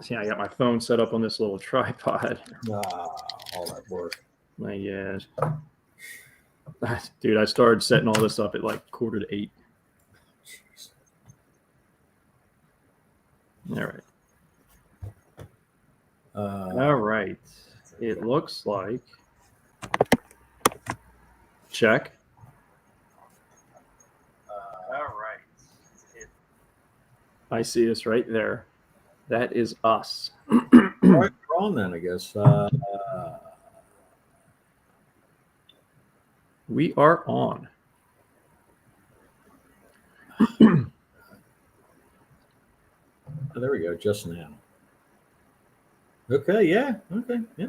See, I got my phone set up on this little tripod. All that work. My yes. Dude, I started setting all this up at like 7:45. Jeez. All right. Uh, All right. It looks like check. All right. I see us right there. That is us. all right, we're on then, I guess. We are on. Oh, there we go. Just now. Okay. Yeah. Okay. Yeah.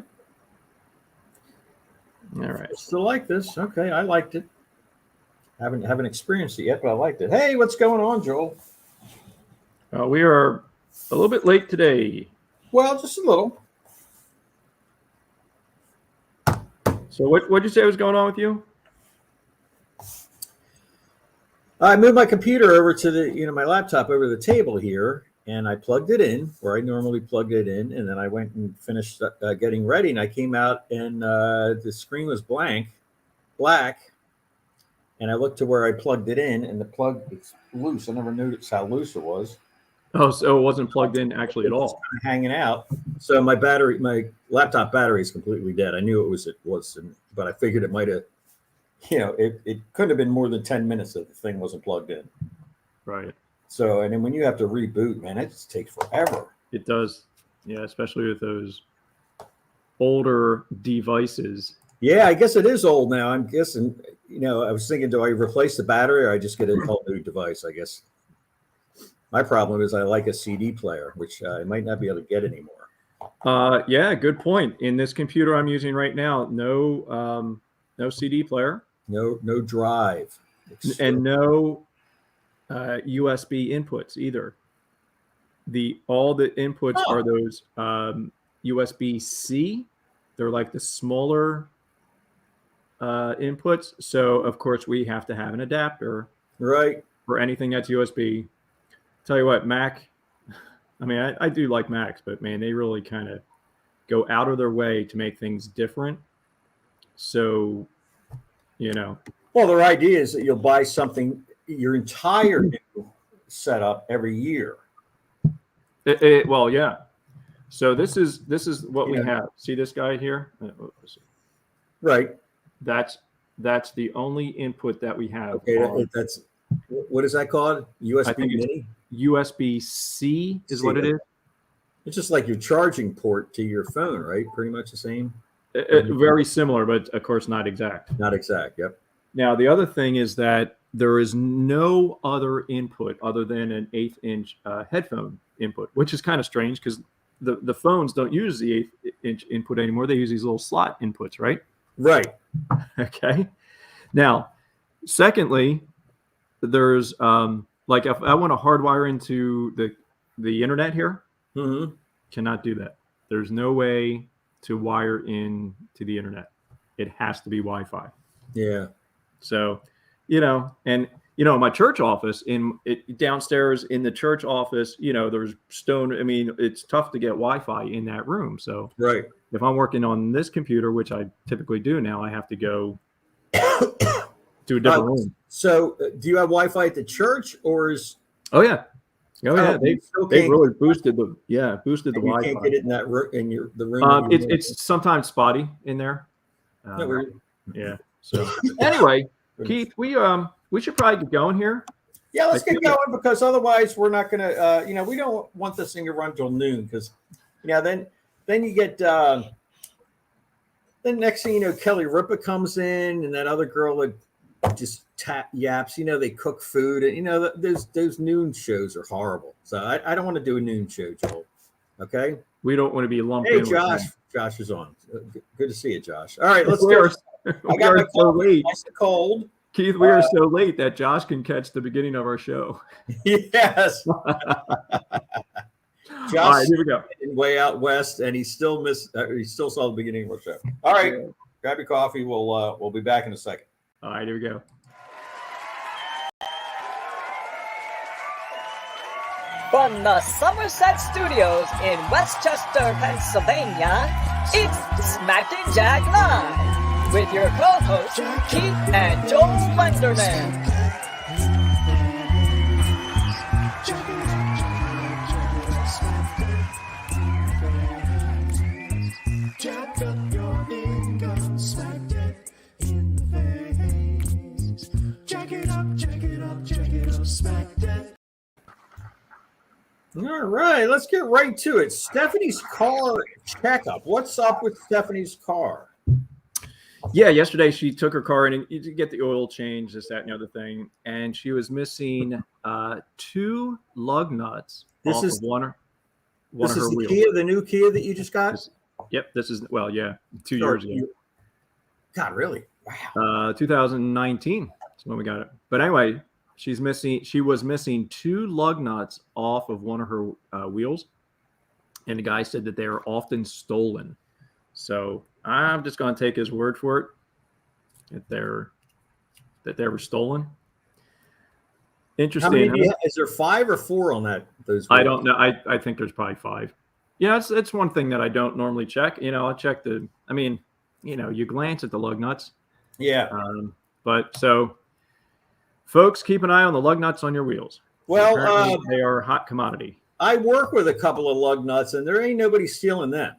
All right. I still like this. Okay. I liked it. Haven't experienced it yet, but I liked it. Hey, what's going on, Joel? We are a little bit late today. Well, just a little. So what'd you say was going on with you? I moved my computer over to my laptop over the table here, and I plugged it in where I normally plug it in, and then I went and finished getting ready, and I came out, and the screen was black, and I looked to where I plugged it in, and the plug is loose. I never noticed how loose it was. Oh, so it wasn't plugged in actually at all. Kind of hanging out. So my laptop battery is completely dead. I knew it was, but I figured it might have. It couldn't have been more than 10 minutes that the thing wasn't plugged in. Right. So, and then when you have to reboot, man, it just takes forever. It does. Yeah, especially with those older devices. Yeah, I guess it is old now. I'm guessing, I was thinking, do I replace the battery or I just get a whole new device, I guess. My problem is I like a CD player, which I might not be able to get anymore. Yeah, good point. In this computer I'm using right now, no CD player. No drive. And no USB inputs either. All the inputs are those USB-C. They're like the smaller inputs. So of course we have to have an adapter, right, for anything that's USB. Tell you what, Mac. I mean, I do like Macs, but man, they really kind of go out of their way to make things different. So, Well, their idea is that you'll buy something, your entire new setup every year. Well, yeah. So this is what we have. See this guy here? Right. That's the only input that we have. Okay, that's what is that called? USB Mini? USB-C is what it is. It's just like your charging port to your phone, right? Pretty much the same. Very similar, but of course not exact. Not exact. Yep. Now the other thing is that there is no other input other than an 1/8-inch headphone input, which is kind of strange because the phones don't use the 1/8-inch input anymore. They use these little slot inputs, right? Right. Okay. Now, secondly, there's like if I want to hardwire into the internet here, cannot do that. There's no way to wire in to the internet. It has to be Wi-Fi. Yeah. So, my church office downstairs in the church office, there's stone. I mean, it's tough to get Wi-Fi in that room. So, right. If I'm working on this computer, which I typically do now, I have to go to a different room. So, do you have Wi-Fi at the church, or is? Oh yeah. They really boosted the Wi-Fi. You can't get it in that room the room. It's sometimes spotty in there. Yeah. So anyway, Keith, we should probably get going here. Yeah, let's get going because otherwise we're not gonna. We don't want this thing to run till noon because, then you get. Then next thing you know, Kelly Ripa comes in and that other girl would just yaps. They cook food and those noon shows are horrible. So I don't want to do a noon show, Joel. Okay. We don't want to be lumped in. Hey, Josh. Josh is on. Good to see you, Josh. All right, let's go. I got my so late. Nice and cold. Keith, we are so late that Josh can catch the beginning of our show. Yes. Josh, all right, here we go. Way out west, and he still saw the beginning of our show. All right, grab your coffee. We'll be back in a second. All right, here we go. From the Somerset Studios in Westchester, Pennsylvania, it's Smacked and Jack Live with your co-hosts Keith and Joel Lenderman. Jack up your income, smacked it in the face. Jack it up, jack it up, jack it up, smacked it. All right, let's get right to it. Stephanie's car checkup. What's up with Stephanie's car? Yeah, yesterday she took her car in and to get the oil change, this, that, and the other thing, and she was missing 2 lug nuts This off is- of one of This her is the wheels. Kia, the new Kia that you just got? Yep, this is 2 years ago. God, really? Wow. 2019 is when we got it. But anyway, she was missing 2 lug nuts off of one of her wheels, and the guy said that they are often stolen. So I'm just going to take his word for it that they were stolen. How Interesting. many do you have? Is there 5 or 4 on those? I don't know. I think there's probably 5. Yeah, it's one thing that I don't normally check. I check you glance at the lug nuts. Yeah. But so, folks, keep an eye on the lug nuts on your wheels. Well, Apparently they are a hot commodity. I work with a couple of lug nuts, and there ain't nobody stealing them.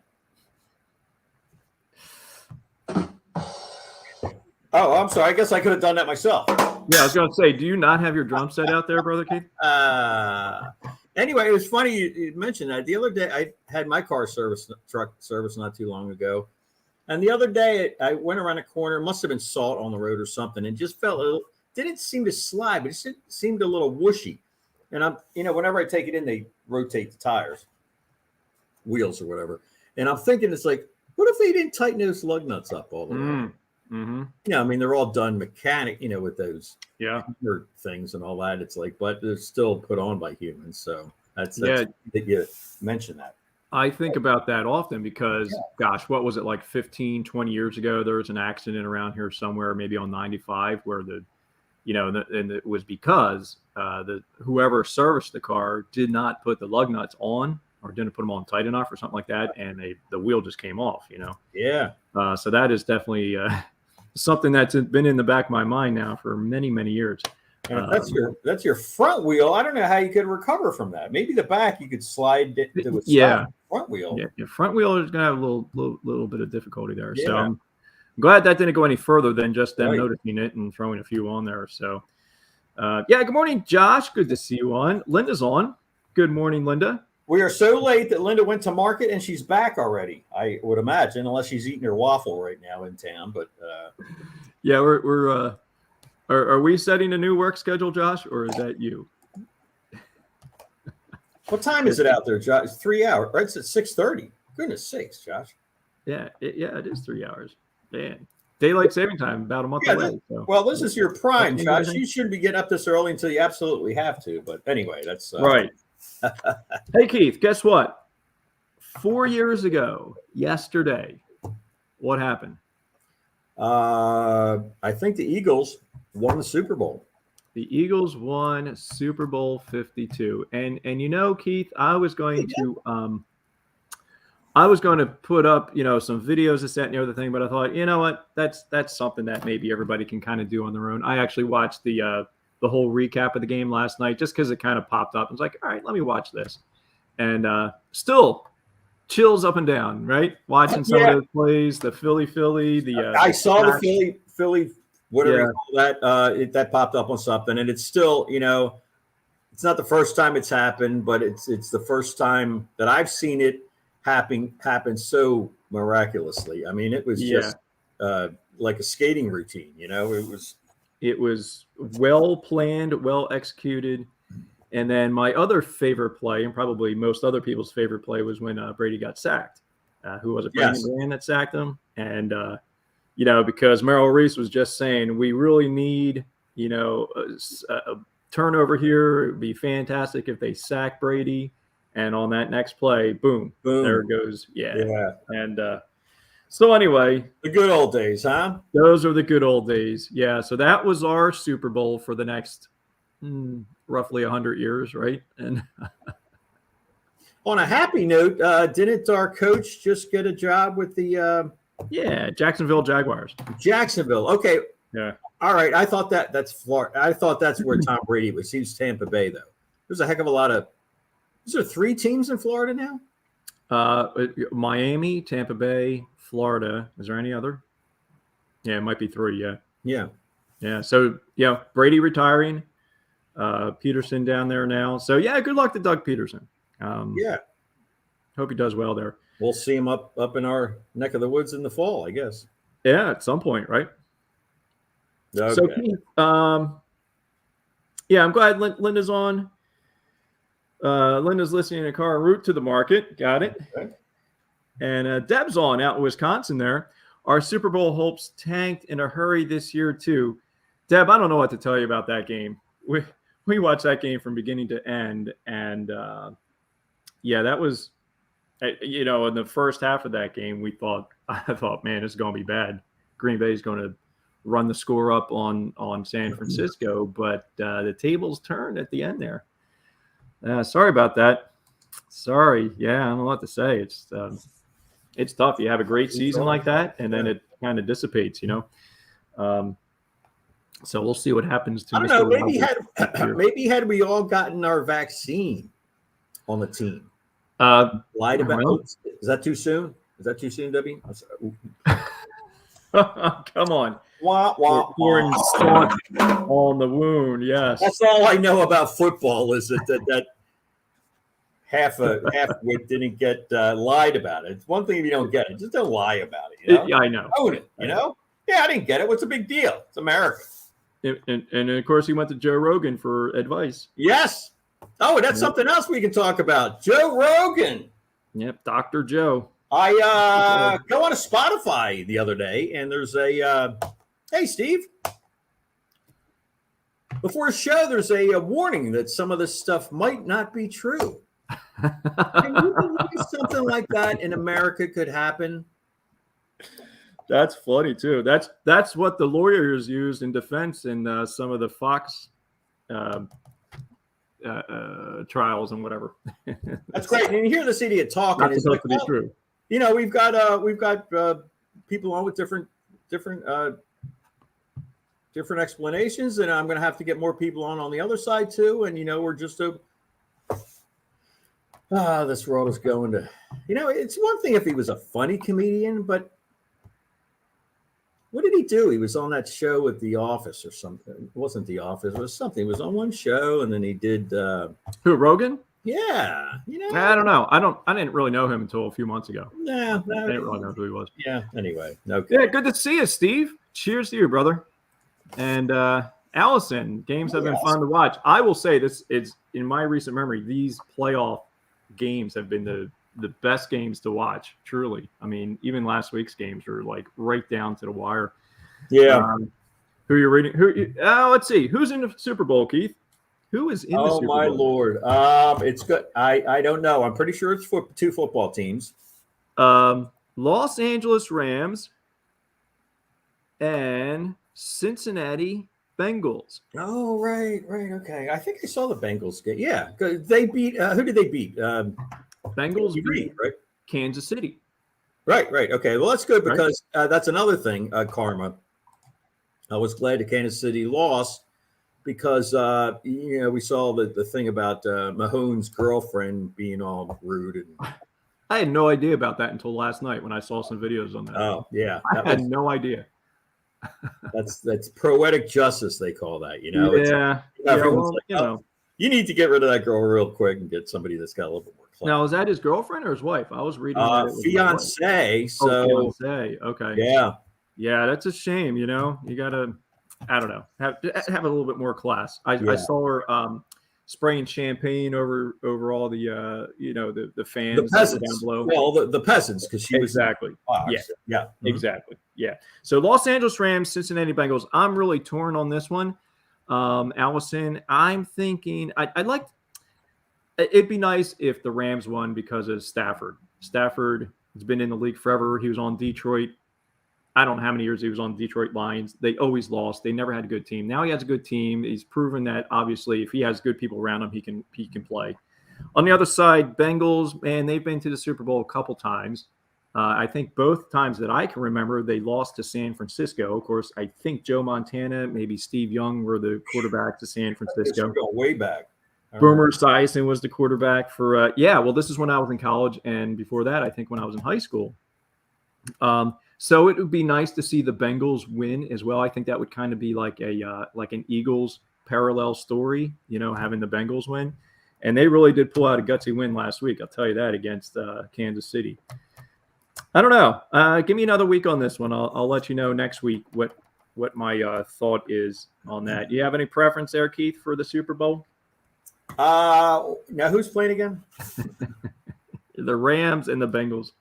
Oh, I'm sorry. I guess I could have done that myself. Yeah, I was going to say, do you not have your drum set out there, Brother Keith? Anyway, it was funny you mentioned that. The other day, I had my truck service not too long ago. And the other day, I went around a corner. Must have been salt on the road or something. And just didn't seem to slide, but it seemed a little whooshy. And whenever I take it in, they rotate the tires, wheels or whatever. And I'm thinking, it's like, what if they didn't tighten those lug nuts up all the way? Mm-hmm. Yeah, I mean, they're all done mechanic, with those things and all that. It's like, but they're still put on by humans. So that's that you mentioned that. I think about that often because, gosh, what was it, like 15, 20 years ago? There was an accident around here somewhere, maybe on 95, where and it was because whoever serviced the car did not put the lug nuts on or didn't put them on tight enough or something like that, and the wheel just came off. Yeah. So that is definitely something that's been in the back of my mind now for many, many years. And if that's your front wheel, I don't know how you could recover from that. Maybe the back you could slide it to front wheel. Yeah, your front wheel is going to have a little bit of difficulty there. Yeah. So I'm glad that didn't go any further than just them noticing it and throwing a few on there. So good morning, Josh. Good to see you on. Linda's on. Good morning, Linda. We are so late that Linda went to market and she's back already, I would imagine, unless she's eating her waffle right now in town. But yeah, we're are we setting a new work schedule, Josh, or is that you? What time is it out there, Josh? It's 3 hours, right? It's at 6:30. Goodness sakes, Josh. Yeah, it is 3 hours. Man, daylight saving time about a month away. So. Well, this is your prime, Josh. You shouldn't be getting up this early until you absolutely have to. But anyway, that's right. Hey, Keith, guess what? 4 years ago, yesterday, what happened? I think the Eagles won the Super Bowl. The Eagles won Super Bowl 52. And Keith, I was going to put up, some videos, this, that, and the other thing, but I thought, you know what, that's something that maybe everybody can kind of do on their own. I actually watched the whole recap of the game last night just because it kind of popped up. I was like, all right, let me watch this. And still chills up and down, right? Watching some of those plays, the Philly, I saw the Philly, whatever you call that, that popped up on something. And it's still, it's not the first time it's happened, but it's the first time that I've seen it happen so miraculously. I mean, it was just like a skating routine, It was well planned, well executed. And then my other favorite play, and probably most other people's favorite play, was when Brady got sacked. Who was it? Brandon Graham that sacked him. And, because Merrill Reese was just saying, we really need, a turnover here. It would be fantastic if they sack Brady. And on that next play, boom, there it goes. Yeah. And so anyway. The good old days, huh? Those are the good old days. Yeah. So that was our Super Bowl for the next roughly 100 years, right? And On a happy note, didn't our coach just get a job with the Yeah, Jacksonville Jaguars. Jacksonville? Okay, Yeah. all right. I thought that's Florida. I thought that's where Tom Brady was. He was Tampa Bay, though. There's a heck of a lot of. Is there 3 teams in Florida now? Miami, Tampa Bay, Florida. Is there any other? Yeah, it might be 3. Yeah. Yeah. Yeah. So, yeah, Brady retiring, Peterson down there now. So, yeah, good luck to Doug Peterson. Yeah. Hope he does well there. We'll see him up in our neck of the woods in the fall, I guess. Yeah, at some point, right? Okay. So, Keith, yeah, I'm glad Linda's on. Linda's listening in a car en route to the market. Got it. Okay. And Deb's on out in Wisconsin there. Our Super Bowl hopes tanked in a hurry this year, too. Deb, I don't know what to tell you about that game. We watched that game from beginning to end. And, yeah, that was, in the first half of that game, I thought, man, this is going to be bad. Green Bay is going to run the score up on San Francisco. But the tables turned at the end there. Sorry about that. Sorry. Yeah, I don't know what to say. It's tough. You have a great season like that, and then it kind of dissipates, So we'll see what happens to. I don't know. Maybe had we all gotten our vaccine on the team. Lied about. Oops, is that too soon? Is that too soon, Debbie? Come on. Wah, wah, Pouring salt on the wound. Yes. That's all I know about football is that half-wit didn't get lied about it. It's one thing if you don't get it, just don't lie about it. Yeah, I know. Own it. Yeah, I didn't get it. What's a big deal? It's America. And of course, he went to Joe Rogan for advice. Yes. Oh, that's something else we can talk about. Joe Rogan. Yep, Dr. Joe. I go on to Spotify the other day, and there's a hey, Steve. Before a show, there's a warning that some of this stuff might not be true. Can you believe something like that in America could happen? That's funny too. That's what the lawyers used in defense in some of the Fox trials and whatever. That's great. And you hear this idiot talking. That's supposed to be true. We've got people on with different explanations, and I'm going to have to get more people on the other side too. And we're just this world is going to. It's one thing if he was a funny comedian, but what did he do? He was on that show with The Office or something. It wasn't The Office. It was something. He was on one show, and then he did. Who, Rogan? Yeah. I don't know. I didn't really know him until a few months ago. No, I didn't really know who he was. Yeah. Anyway. Okay. Yeah, good to see you, Steve. Cheers to you, brother. And Allison, games have been fun to watch. I will say this is in my recent memory, these playoff games have been the best games to watch. Truly. I mean, even last week's games were like right down to the wire. Yeah. Who you're reading? Let's see. Who's in the Super Bowl, Keith? Who is in the Super Bowl? Oh my Lord. It's good. I don't know. I'm pretty sure it's 2 football teams. Los Angeles Rams and Cincinnati Bengals. Oh, right. Okay. I think I saw the Bengals get. Yeah. They beat who did they beat? Bengals beat right? Kansas City. Right. Okay. Well, that's good because that's another thing, karma. I was glad that Kansas City lost because we saw the thing about Mahomes' girlfriend being all rude. And I had no idea about that until last night when I saw some videos on that. Oh, yeah. I had no idea. That's poetic justice, they call that. Yeah. Everyone's like, you need to get rid of that girl real quick and get somebody that's got a little bit more class. Now, is that his girlfriend or his wife? I was reading. Fiance. So fiance. Okay. Yeah. Yeah, that's a shame. You gotta, I don't know, have a little bit more class. I saw her spraying champagne over all the the fans, the peasants down below. Well, the peasants, because she was exactly. Yeah. Mm-hmm. Exactly. Yeah. So Los Angeles Rams, Cincinnati Bengals. I'm really torn on this one. Allison, I'm thinking I'd like. It'd be nice if the Rams won because of Stafford. Stafford has been in the league forever. He was on Detroit. I don't know how many years he was on Detroit Lions. They always lost. They never had a good team. Now he has a good team. He's proven that obviously if he has good people around him, he can play. On the other side, Bengals, man, they've been to the Super Bowl a couple times. I think both times that I can remember, they lost to San Francisco. Of course, I think Joe Montana, maybe Steve Young were the quarterback to San Francisco. Go way back. Boomer Esiason was the quarterback for, well, this is when I was in college. And before that, I think when I was in high school. So it would be nice to see the Bengals win as well. I think that would kind of be like an Eagles parallel story, having the Bengals win. And they really did pull out a gutsy win last week. I'll tell you that, against Kansas City. I don't know. Give me another week on this one. I'll let you know next week what my thought is on that. Do you have any preference there, Keith, for the Super Bowl? Now who's playing again? The Rams and the Bengals.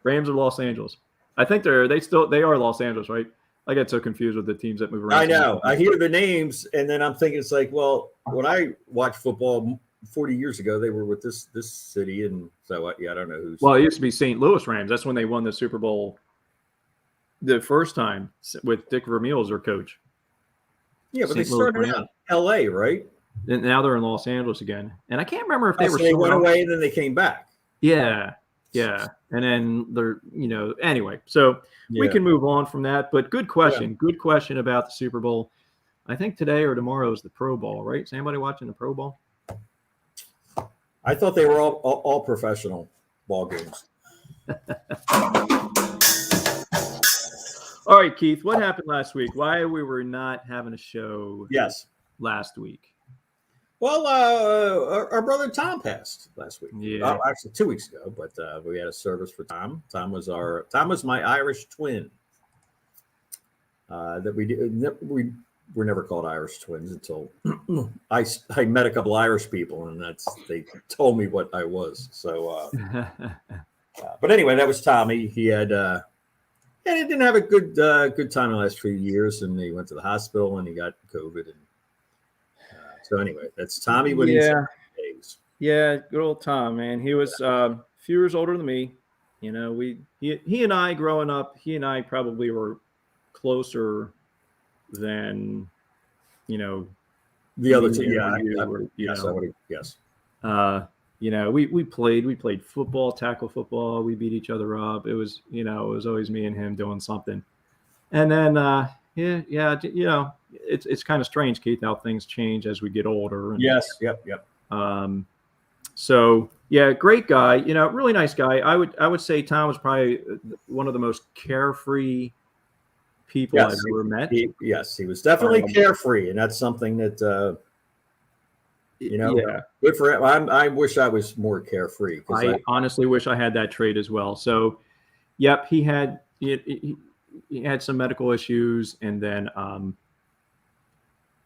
Rams of Los Angeles. I think they are Los Angeles, right? I get so confused with the teams that move around. I know. I hear the names, and then I'm thinking it's like, well, when I watched football 40 years ago, they were with this city, and so I don't know who's. Well, it used to be St. Louis Rams. That's when they won the Super Bowl the first time with Dick Vermeil as their coach. Yeah, but St. they started out in L.A., right? And now they're in Los Angeles again. And I can't remember if they were. They went away and then they came back. Yeah. And then they're, anyway. So we can move on from that. But good question. Yeah. Good question about the Super Bowl. I think today or tomorrow is the Pro Bowl, right? Is anybody watching the Pro Bowl? I thought they were all professional ball games. All right, Keith, what happened last week? Why we were not having a show last week? Well, our brother Tom passed last week. Yeah, actually 2 weeks ago. But we had a service for Tom. Tom was my Irish twin. That we were never called Irish twins until I met a couple Irish people, and they told me what I was. So, but anyway, that was Tommy. He had he didn't have a good time the last few years, and he went to the hospital and he got COVID. And so anyway, that's Tommy when he's days. Yeah, good old Tom, man. He was a few years older than me. He and I growing up, he and I probably were closer than the other two. Yes. We played football, tackle football. We beat each other up. It was it was always me and him doing something. And then it's kind of strange, Keith, how things change as we get older. And, yes. Yep. So yeah, great guy. Really nice guy. I would say Tom was probably one of the most carefree people I've ever met. He was definitely carefree, and that's something that good for him. I wish I was more carefree. I honestly wish I had that trait as well. So, yep, he had some medical issues, and then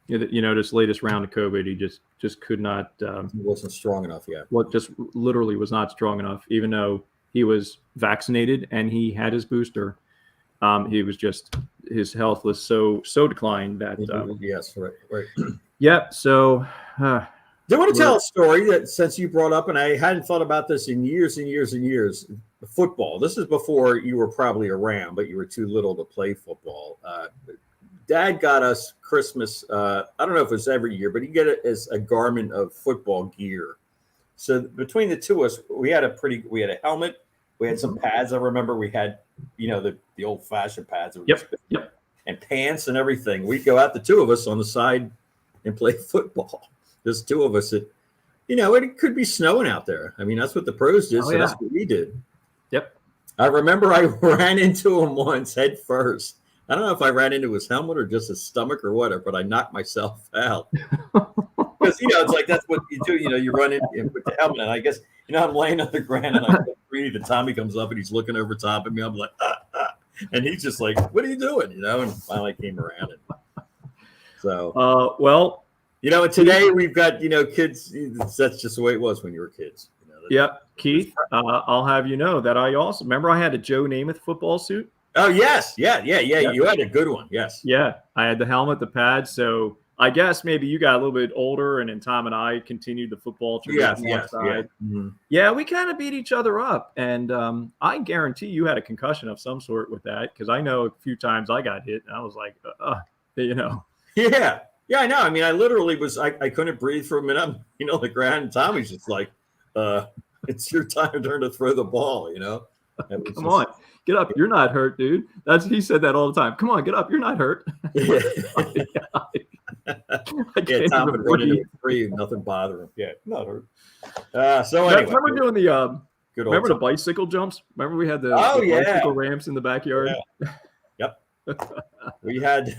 this latest round of COVID, he just could not. He wasn't strong enough yet. Well, just literally was not strong enough, even though he was vaccinated and he had his booster. He was just, his health was so declined that. Yes, right. Yep. So. Do you want to tell a story that, since you brought up, and I hadn't thought about this in years and years and years, football. This is before you were probably around, but you were too little to play football. Dad got us Christmas. I don't know if it was every year, but he get it as a garment of football gear. So between the two of us, we had a helmet. We had some pads. I remember we had, the old fashioned pads. Yep. And pants and everything. We'd go out, the two of us, on the side and play football. There's two of us. It could be snowing out there. I mean, that's what the pros did. That's what we did. Yep. I remember I ran into him once head first. I don't know if I ran into his helmet or just his stomach or whatever, but I knocked myself out. Because, it's like, that's what you do. You run in with the helmet. And I guess, I'm laying on the ground and I breathe. And Tommy comes up and he's looking over top of me. I'm like, and he's just like, what are you doing? And finally came around. So, and today we've got, kids. That's just the way it was when you were kids. Yep. Keith, I'll have you know that I also remember I had a Joe Namath football suit. Oh, yes. Yeah. You had a good one. Yes. Yeah. I had the helmet, the pads. So I guess maybe you got a little bit older, and then Tom and I continued the football tradition. Yeah. Mm-hmm. Yeah, we kind of beat each other up. And I guarantee you had a concussion of some sort with that, because I know a few times I got hit and I was like, Yeah. Yeah, I know. I mean, I literally was, I couldn't breathe for a minute, the ground. And Tommy's just like, it's your time to throw the ball. You know, Come on, get up. You're not hurt, dude. He said that all the time. Come on, get up. You're not hurt. Yeah, I can't Tom even would run into breathe. a tree, nothing bother him. Yeah, not hurt. So anyway, Remember doing the good old remember the time. bicycle jumps? Remember we had the yeah. bicycle ramps in the backyard? Yep. We had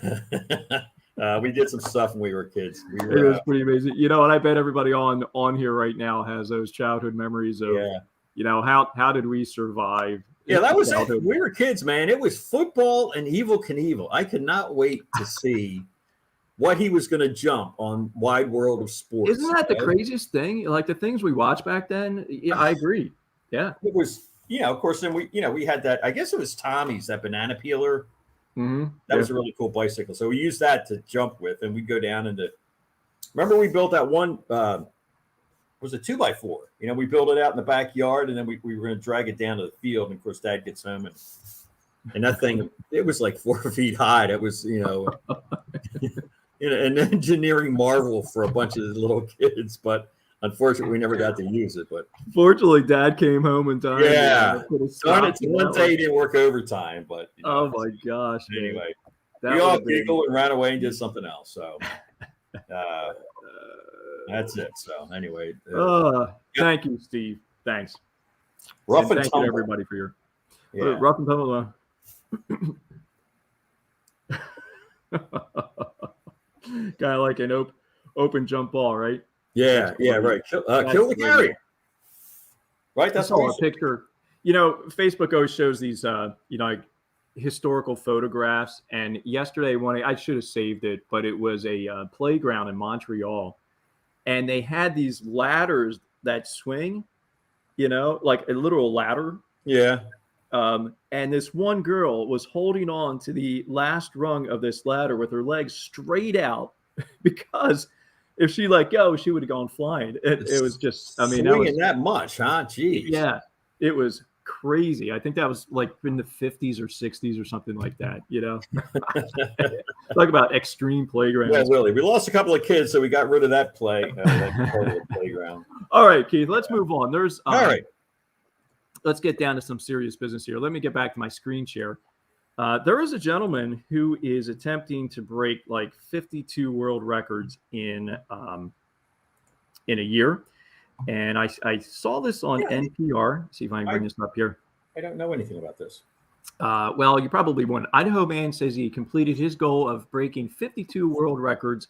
we did some stuff when we were kids. We It were, was pretty amazing. You know, and I bet everybody on here right now has those childhood memories of, yeah. you know, how did we survive? Yeah, that was it. childhood? We were kids, man. It was football and Evel Knievel. I could not wait to see what he was going to jump on Wide World of Sports. Isn't that the right? craziest thing? Like the things we watched back then? Yeah, I agree. Yeah. It was, you know, of course, then we had that, I guess it was Tommy's, that banana peeler. Mm-hmm. That was a really cool bicycle. So we used that to jump with, and we'd go down into. Remember, we built that one. Was a 2x4? You know, we built it out in the backyard, and then we were going to drag it down to the field. And of course, Dad gets home, and that thing, it was like 4 feet high. It was, you know, an engineering marvel for a bunch of little kids. But unfortunately, we never got to use it. But Fortunately, Dad came home in time. yeah, and put a darn it! stop to One that day he didn't work overtime, but you know, Oh my gosh! man. anyway. That We all would've been- giggled and ran away and did something else. So that's it. So anyway, Thank you, Steve. Thanks. rough and thank you to tumble. everybody for your Yeah. rough and tumble. Kind of like an open jump ball, right? Yeah, right. Kill the carry. Right, That's that's all all. a picture. You know, Facebook always shows these, you know, like historical photographs. And yesterday, I should have saved it, but it was a playground in Montreal, and they had these ladders that swing. You know, like a literal ladder. Yeah, And this one girl was holding on to the last rung of this ladder with her legs straight out because if she let go, she would have gone flying. It was just, I mean, swinging that much, huh? Jeez. yeah, it was crazy. I think that was like in the 50s or 60s or something like that, you know? Talk about extreme playgrounds. Yeah, really. We lost a couple of kids, so we got rid of that that part of the playground. All right, Keith, let's move on. There's All right. Let's get down to some serious business here. Let me get back to my screen share. There is a gentleman who is attempting to break like 52 world records in a year. And I saw this on NPR. See if I can bring this up here. I don't know anything about this. Well, you probably won't. Idaho man says he completed his goal of breaking 52 world records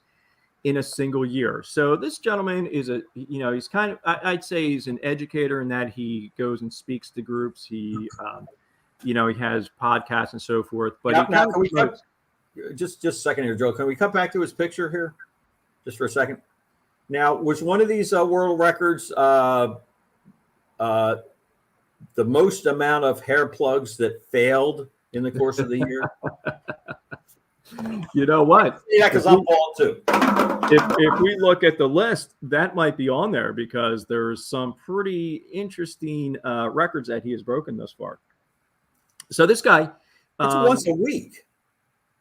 in a single year. So this gentleman is he's kind of, I'd say he's an educator in that he goes and speaks to groups. He, he has podcasts and so forth. But Now, can we just a second here, Joe? Can we come back to his picture here, just for a second? Now, was one of these world records the most amount of hair plugs that failed in the course of the year? You know what? Yeah, because I'm bald too. If we look at the list, that might be on there because there's some pretty interesting records that he has broken thus far. So this guy, It's once a week.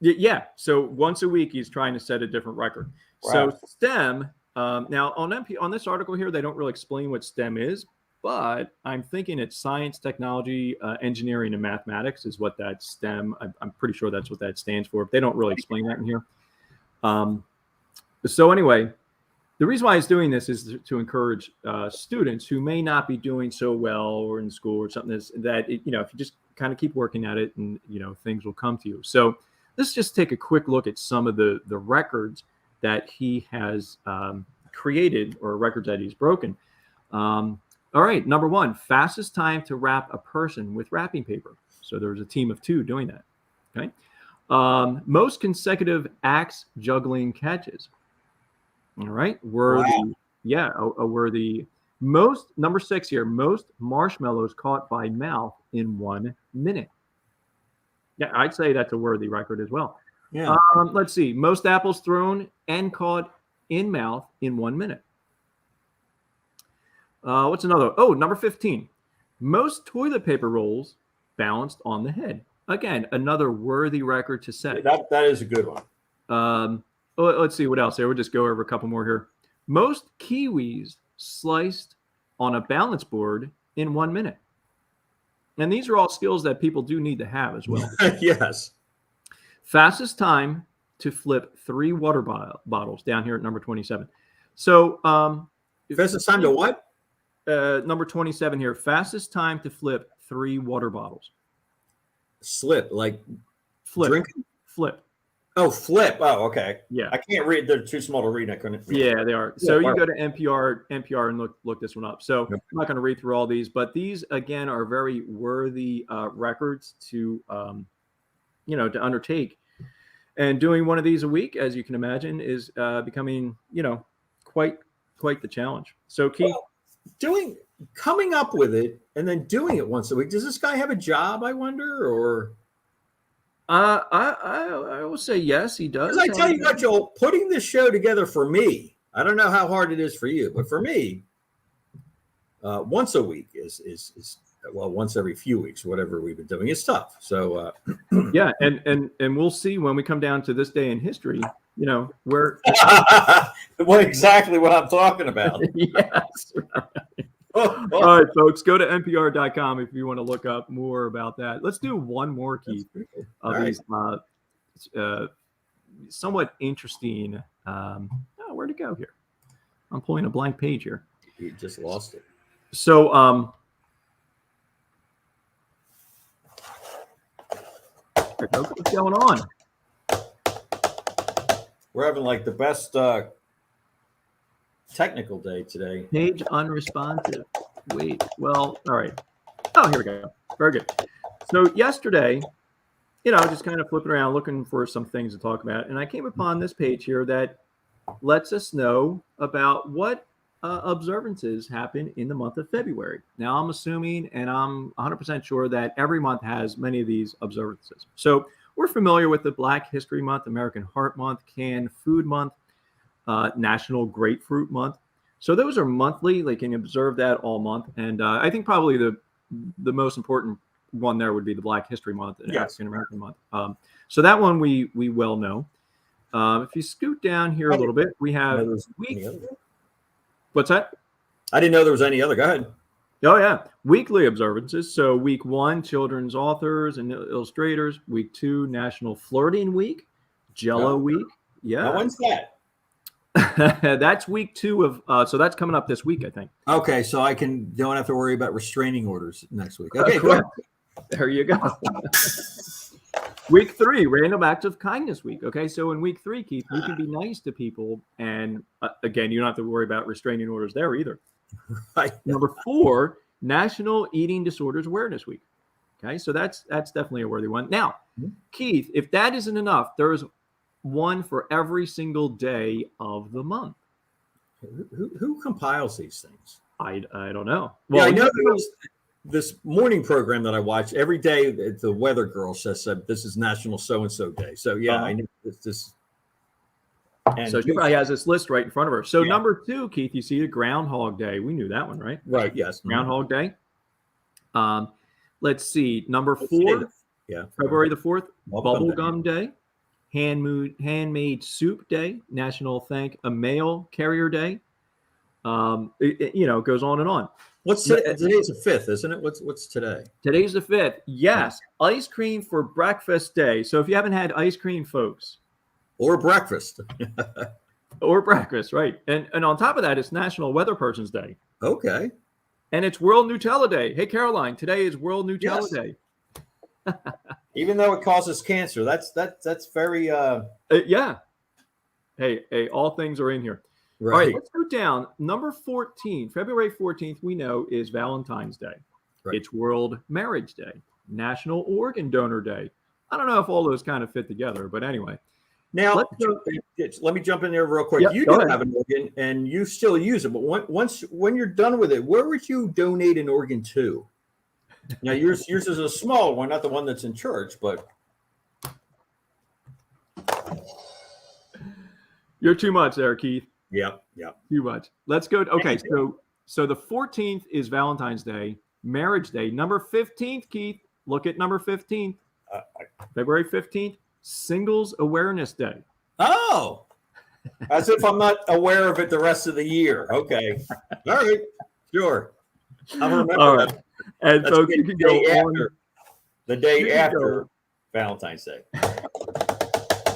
Yeah. So once a week, he's trying to set a different record. Wow. So STEM. Now on this article here, they don't really explain what STEM is, but I'm thinking it's science, technology, engineering, and mathematics is what that STEM. I'm pretty sure that's what that stands for. They don't really explain that in here. So anyway, the reason why he's doing this is to encourage students who may not be doing so well or in school or something that if you just kind of keep working at it and things will come to you. So let's just take a quick look at some of the records that he has created or records that he's broken. All right, number one, fastest time to wrap a person with wrapping paper. So there was a team of 2 doing that. Okay. Most consecutive axe juggling catches. All right, worthy. Most, number 6 here, most marshmallows caught by mouth in 1 minute. Yeah, I'd say that's a worthy record as well. Yeah. Let's see, most apples thrown and caught in mouth in 1 minute. What's another? Oh, number 15, most toilet paper rolls balanced on the head. Again, another worthy record to set. That is a good one. Let's see what else there. We'll just go over a couple more here. Most kiwis sliced on a balance board in 1 minute. And these are all skills that people do need to have as well. Yes. Fastest time to flip 3 water bottles down here at number 27. So, Fastest time to what? Number 27 here. Fastest time to flip 3 water bottles. Slip, like Flip. drinking? Flip. Oh, flip. Oh, okay. Yeah. I can't read. They're too small to read. I couldn't read. Yeah, they are. So Yeah, you go to NPR and look this one up. So Yep. I'm not going to read through all these, but these again are very worthy records to to undertake. And doing one of these a week, as you can imagine, is becoming quite the challenge. So Keith, Coming up with it and then doing it once a week. Does this guy have a job, I wonder, or? I will say yes, he does. Because I tell you what, Joel, putting this show together for me, I don't know how hard it is for you, but for me, once a week is once every few weeks, whatever we've been doing, it's tough. So yeah, and we'll see when we come down to this day in history, where well, exactly what I'm talking about. yes. Oh, oh. All right, folks, go to npr.com if you want to look up more about that. Let's do one more, Keith, of All these somewhat interesting. Where'd it go here? I'm pulling a blank page here. You just lost it. So, what's going on? We're having like the best technical day today. Page unresponsive. Wait, well, all right. Oh, here we go. Very good. So yesterday, just kind of flipping around, looking for some things to talk about. And I came upon this page here that lets us know about what observances happen in the month of February. Now, I'm assuming, and I'm 100% sure that every month has many of these observances. So we're familiar with the Black History Month, American Heart Month, Canned Food Month, National Grapefruit Month. So those are monthly. They can observe that all month. And I think probably the most important one there would be the Black History Month and Yes. African American Month. So that one we well know. If you scoot down here a little bit, we have week. What's that? I didn't know there was any other. Go ahead. Oh yeah, weekly observances. So week 1, children's authors and illustrators. Week 2, National Flirting Week, Jello Week. Yeah, Now, when's that? that's week 2 of. So that's coming up this week, I think. Okay, so I don't have to worry about restraining orders next week. Okay, Correct. good. There you go. Week 3, Random Acts of Kindness Week. Okay, so in week 3, Keith, we can be nice to people, and again, you don't have to worry about restraining orders there either. Right. Number 4, National Eating Disorders Awareness Week. Okay, so that's definitely a worthy one. Now, Keith, if that isn't enough, there's one for every single day of the month. Who compiles these things? I don't know. Well, I know there was this morning program that I watch every day. The weather girl says this is National So and So Day. So yeah, I knew this. And so she probably has this list right in front of her. So Yeah. number 2, Keith, you see the Groundhog Day. We knew that one, right? right, yes, Groundhog Day. Let's see. Number Let's 4, see. Yeah, February the 4th, Bubblegum Bubblegum Day. Handmade Soup Day, National Thank a Mail Carrier Day. It goes on and on. What's today? Today's the 5th, isn't it? What's today? Today's the 5th. Yes, Ice Cream for Breakfast Day. So if you haven't had ice cream, folks, Or breakfast? or breakfast, right? And on top of that, it's National Weather Person's Day, Okay. and it's World Nutella Day. Hey, Caroline, today is World Nutella Yes. Day. Even though it causes cancer, that's very Yeah. Hey, all things are in here. right. All right, let's go down. Number 14, February 14th, we know is Valentine's Day. Right. It's World Marriage Day, National Organ Donor Day. I don't know if all those kind of fit together, but anyway. Now, Let's let me jump in there real quick. Yep, You go do ahead. have an organ, and you still use it. But when you're done with it, where would you donate an organ to? Now, yours is a small one, not the one that's in church, but You're too much there, Keith. yeah. Too much. Let's go. Okay, so the 14th is Valentine's Day, Marriage Day. Number 15th, Keith. Look at number 15th. February 15th, Singles Awareness Day. Oh, as if I'm not aware of it the rest of the year. Okay, all right. Sure. I'll remember All right. that. And That's folks, you can go on. the You day can after Valentine's Day.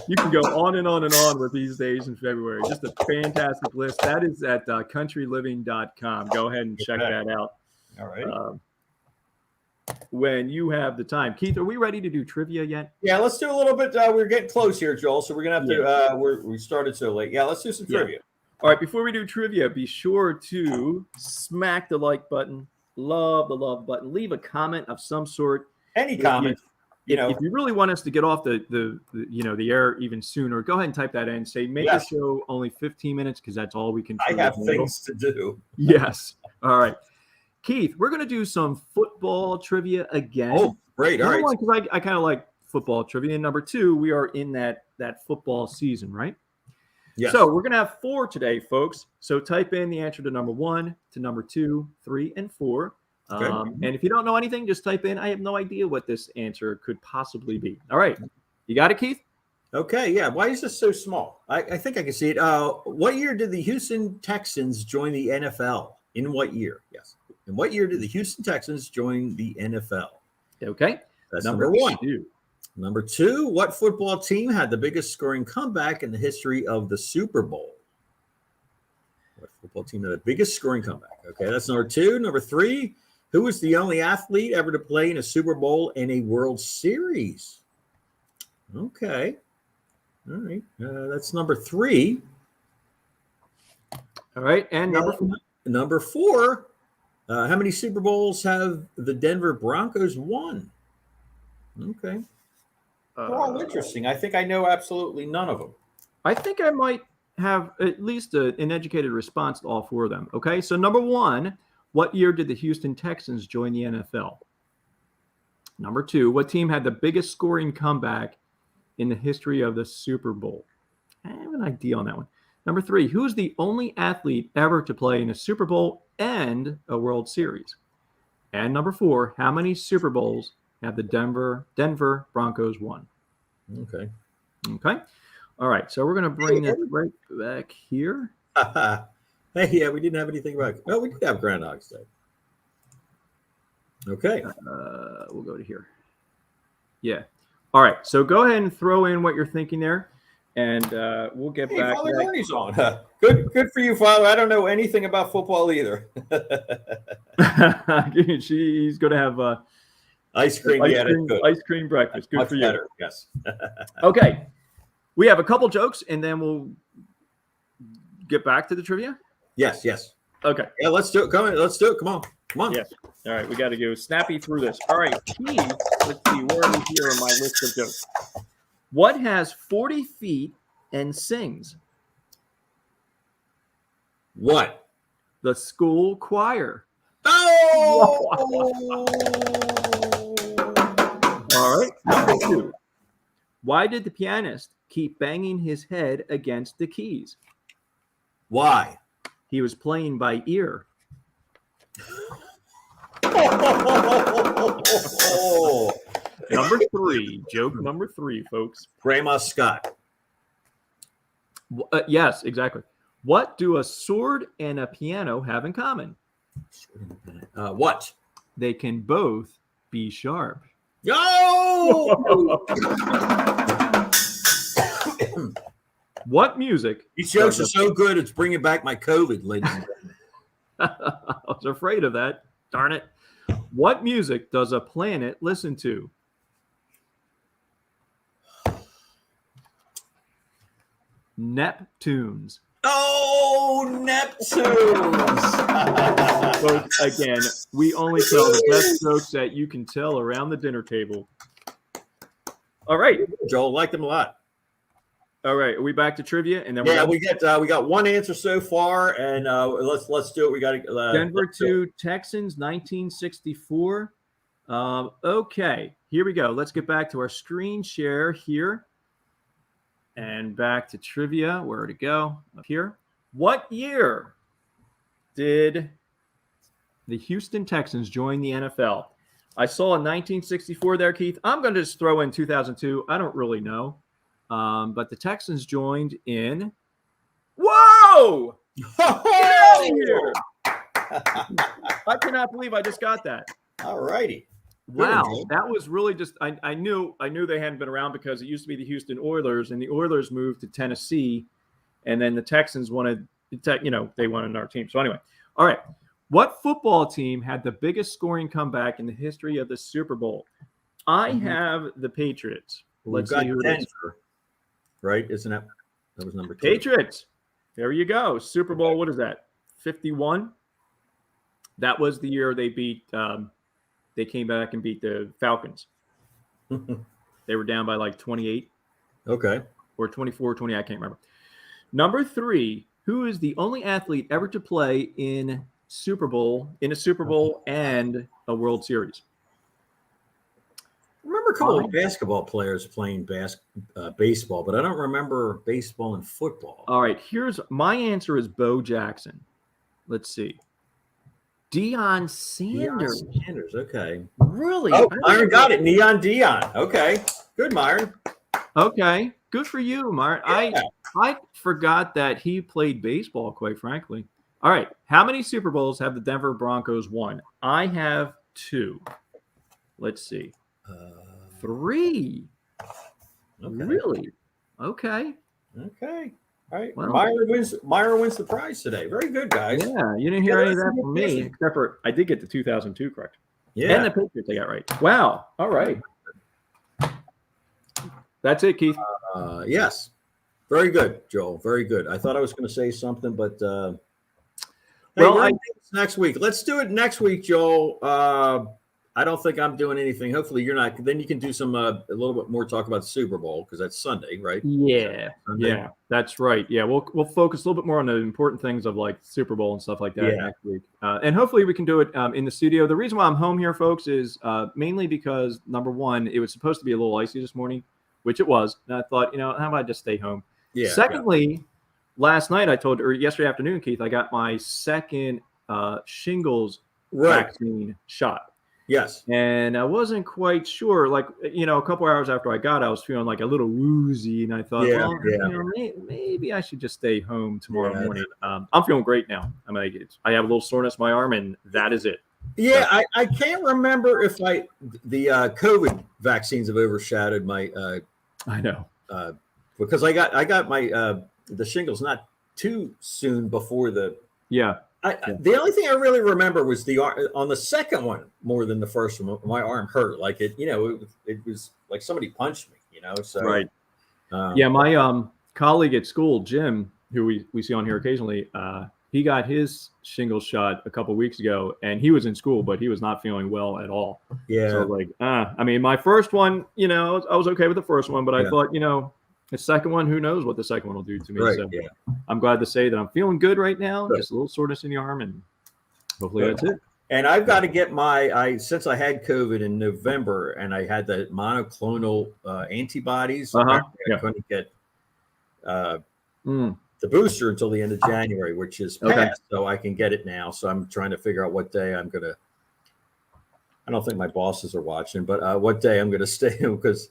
You can go on and on and on with these days in February. Just a fantastic list. That is at countryliving.com. Go ahead and check Okay. that out All right. when you have the time. Keith, are we ready to do trivia yet? Yeah, let's do a little bit. We're getting close here, Joel. So we're gonna have to. We started so late. Yeah, let's do some Yeah. trivia. All right, before we do trivia, be sure to smack the like button, love the love button, leave a comment of some sort. Any If comments? If you really want us to get off the air even sooner, go ahead and type that in. Say make Yes. the show only 15 minutes because that's all we can. I truly have handle. things to do. Yes. All right, Keith, we're gonna do some football trivia again. Oh, great. All right. Because I kind of like football trivia. And number two, we are in that football season, right? Yes. So we're gonna have 4 today, folks. So type in the answer to number 1, to number 2, 3, and 4. Okay. And if you don't know anything, just type in, I have no idea what this answer could possibly be. All right. You got it, Keith? Okay. Yeah. Why is this so small? I think I can see it. What year did the Houston Texans join the NFL? In what year? Yes. In what year did the Houston Texans join the NFL? Okay. That's number 1. 2. Number 2, what football team had the biggest scoring comeback in the history of the Super Bowl? What football team had the biggest scoring comeback? Okay, that's number 2. Number 3, who was the only athlete ever to play in a Super Bowl and a World Series? Okay. All right. That's number 3. All right. And Number 4, how many Super Bowls have the Denver Broncos won? Okay. They're all interesting. I think I know absolutely none of them. I think I might have at least an educated response to all 4 of them. Okay. So number 1, what year did the Houston Texans join the NFL? Number 2, what team had the biggest scoring comeback in the history of the Super Bowl? I have an idea on that one. Number 3, who is the only athlete ever to play in a Super Bowl and a World Series? And number 4, how many Super Bowls have the Denver Broncos won? Okay. Okay. All right. So we're going to bring it right back here. Hey, yeah, we didn't have anything about. Oh, we did have Groundhog's Day. Okay. We'll go to here. Yeah. All right. So go ahead and throw in what you're thinking there, and we'll get Hey, back. Father Ernie's on. Good for you, Father. I don't know anything about football either. He's going to have Ice cream. Yeah, that's good. ice cream breakfast. Good Much for you. better. Yes. Okay. We have a couple jokes, and then we'll get back to the trivia. Yes. Yes. Okay. Yeah, let's do it. Come on. Let's do it. Come on. Come on. Yes. All right. We got to go snappy through this. All right. Keith, let's see. Where are we here on my list of jokes? What has 40 feet and sings? What? The school choir. Oh! All right. Number 2. Why did the pianist keep banging his head against the keys? Why? He was playing by ear. Number 3. Joke number 3, folks. Grandma Scott. Yes, exactly. What do a sword and a piano have in common? What? They can both be sharp. Oh! What music? These jokes are so good, it's bringing back my COVID, ladies and gentlemen. I was afraid of that. Darn it. What music does a planet listen to? Neptunes. Oh, Neptunes! Folks, again, we only tell the best jokes that you can tell around the dinner table. All right. Joel, liked them a lot. All right. Are we back to trivia? And then We got one answer so far, and let's do it. We got to Denver to Texans, 1964. Okay, here we go. Let's get back to our screen share here. And back to trivia. Where to go? Up here. What year did the Houston Texans join the NFL? I saw in 1964 there, Keith. I'm going to just throw in 2002. I don't really know. But the Texans joined in. Whoa! Get out of here! I cannot believe I just got that. All righty. Wow, Joe. that was really just I knew they hadn't been around because it used to be the Houston Oilers, and the Oilers moved to Tennessee, and then the Texans wanted they wanted our team. So anyway, all right. What football team had the biggest scoring comeback in the history of the Super Bowl? I have the Patriots. Let's see who it is. Denver, right? Isn't that was number 2? Patriots. There you go. Super Bowl. What is that? 51. That was the year they beat. They came back and beat the Falcons. They were down by like 28. Okay. Or 24, 20. I can't remember. Number 3. Who is the only athlete ever to play in a Super Bowl and a World Series? I remember a couple of basketball players playing baseball, but I don't remember baseball and football. All right. Here's my answer is Bo Jackson. Let's see. Deion Sanders. Deion Sanders, okay. Really? Oh, Myron got it. Neon Deion. Okay. Good, Myron. Okay. Good for you, Myron. Yeah. I forgot that he played baseball, quite frankly. All right. How many Super Bowls have the Denver Broncos won? I have 2. Let's see. 3. Okay. Really? Okay. Okay. All right. Well, Myron wins the prize today. Very good, guys. Yeah, you didn't hear any of that that's from me, impressive. except for I did get the 2002 correct. Yeah. And the Patriots I got right. Wow. All right. That's it, Keith. Yes. Very good, Joel. Very good. I thought I was going to say something, but Well, it's next week. Let's do it next week, Joel. I don't think I'm doing anything. Hopefully, you're not. Then you can do some a little bit more talk about the Super Bowl because that's Sunday, right? Yeah, Sunday. yeah, that's right. Yeah, we'll focus a little bit more on the important things of like Super Bowl and stuff like that next week, and hopefully we can do it in the studio. The reason why I'm home here, folks, is mainly because number one, it was supposed to be a little icy this morning, which it was, and I thought, how about I just stay home? Yeah. Secondly, last night or yesterday afternoon, Keith, I got my second shingles vaccine shot. Yes. And I wasn't quite sure, like, a couple hours after I got it, I was feeling like a little woozy. And I thought, maybe I should just stay home tomorrow morning. I'm feeling great now. I have a little soreness in my arm, and that is it. Yeah, I can't remember if the COVID vaccines have overshadowed my. I know. Because I got my the shingles not too soon before the. Yeah. The only thing I really remember was on the second one more than the first one. My arm hurt, like it was like somebody punched me, So right. My colleague at school, Jim, who we see on here occasionally, he got his shingles shot a couple weeks ago, and he was in school, but he was not feeling well at all. Yeah. So my first one, I was okay with the first one, but I thought, the second one, who knows what the second one will do to me. Right, so I'm glad to say that I'm feeling good right now. Good. Just a little soreness in the arm, and hopefully that's it. And I've got to get since I had COVID in November and I had the monoclonal antibodies, I couldn't get the booster until the end of January, which is passed, so I can get it now. So I'm trying to figure out what day I don't think my bosses are watching, but what day I'm going to stay because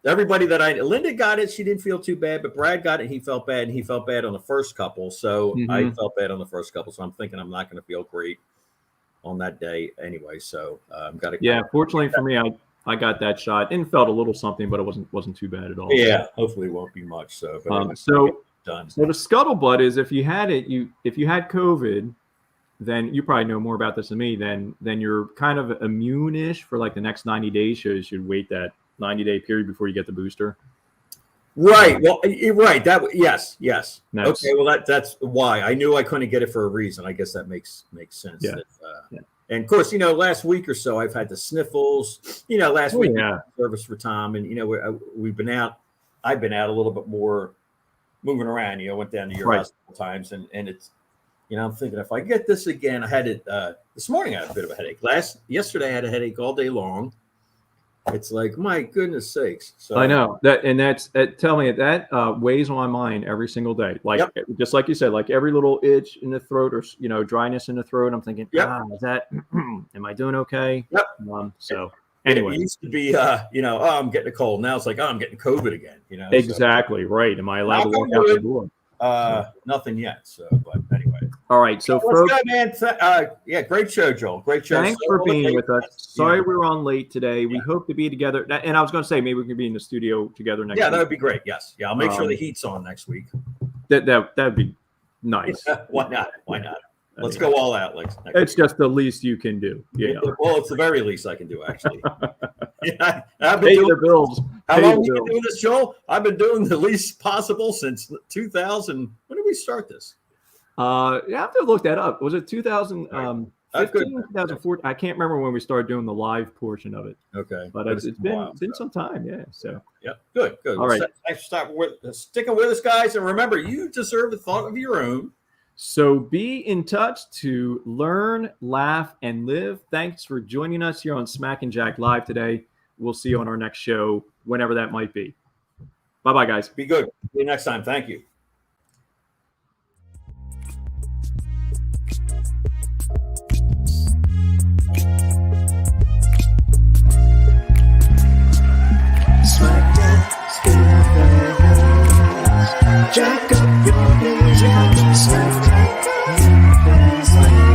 everybody Linda got it, she didn't feel too bad, but Brad got it, he felt bad, and he felt bad on the first couple. So I felt bad on the first couple. So I'm thinking I'm not going to feel great on that day anyway. So I'm got to. Yeah, fortunately for me, I got that shot and felt a little something, but it wasn't too bad at all. Yeah, hopefully it won't be much. So, but done. So the scuttlebutt is if you had COVID, then you probably know more about this than me. Then you're kind of immune-ish for like the next 90 days. You should wait that 90-day period before you get the booster. Right. Well, you're right. Yes. Nice. Okay. Well, that's why I knew I couldn't get it for a reason. I guess that makes sense. Yeah. And of course, last week or so, I've had the sniffles. Last week service for Tom, and we've been out. I've been out a little bit more, moving around. Went down to your house a couple times, and it's. I'm thinking if I get this again, I had it this morning. I had a bit of a headache. Yesterday, I had a headache all day long. It's like, my goodness sakes. So I know that. And tell me that weighs on my mind every single day. Like, just like you said, like every little itch in the throat or, dryness in the throat. I'm thinking, is that, am I doing okay? Yep. So anyway, it used to be, I'm getting a cold. Now it's like, I'm getting COVID again, Exactly. Right. Am I allowed to walk out the door? Nothing yet. So, but anyway. All right. So, Let's folks, go, man. Yeah, great show, Joel. Great show. thanks for being with us. Sorry we were on late today. We hope to be together. And I was going to say maybe we can be in the studio together next Yeah, week. that would be great. Yes. Yeah, I'll make sure the heat's on next week. That'd be nice. Why not? Why not? Let's go all out. It's just the least you can do. Yeah. Well, it's the very least I can do, actually. Yeah, I've Pay been the doing, bills. how Pay long the have you been bills. doing this, Joel? I've been doing the least possible since 2000. When did we start this? I have to look that up. Was it 2015, That's good. 2014? I can't remember when we started doing the live portion of it, Okay. but it's been some time. Yeah. So Yeah, good. All right. Thanks for sticking with us, guys. And remember, you deserve a thought of your own. So be in touch to learn, laugh, and live. Thanks for joining us here on Smack and Jack Live today. We'll see you on our next show, whenever that might be. Bye-bye, guys. Be good. See you next time. Thank you. Smack that in the face. Jack up your knees, smack that in the face.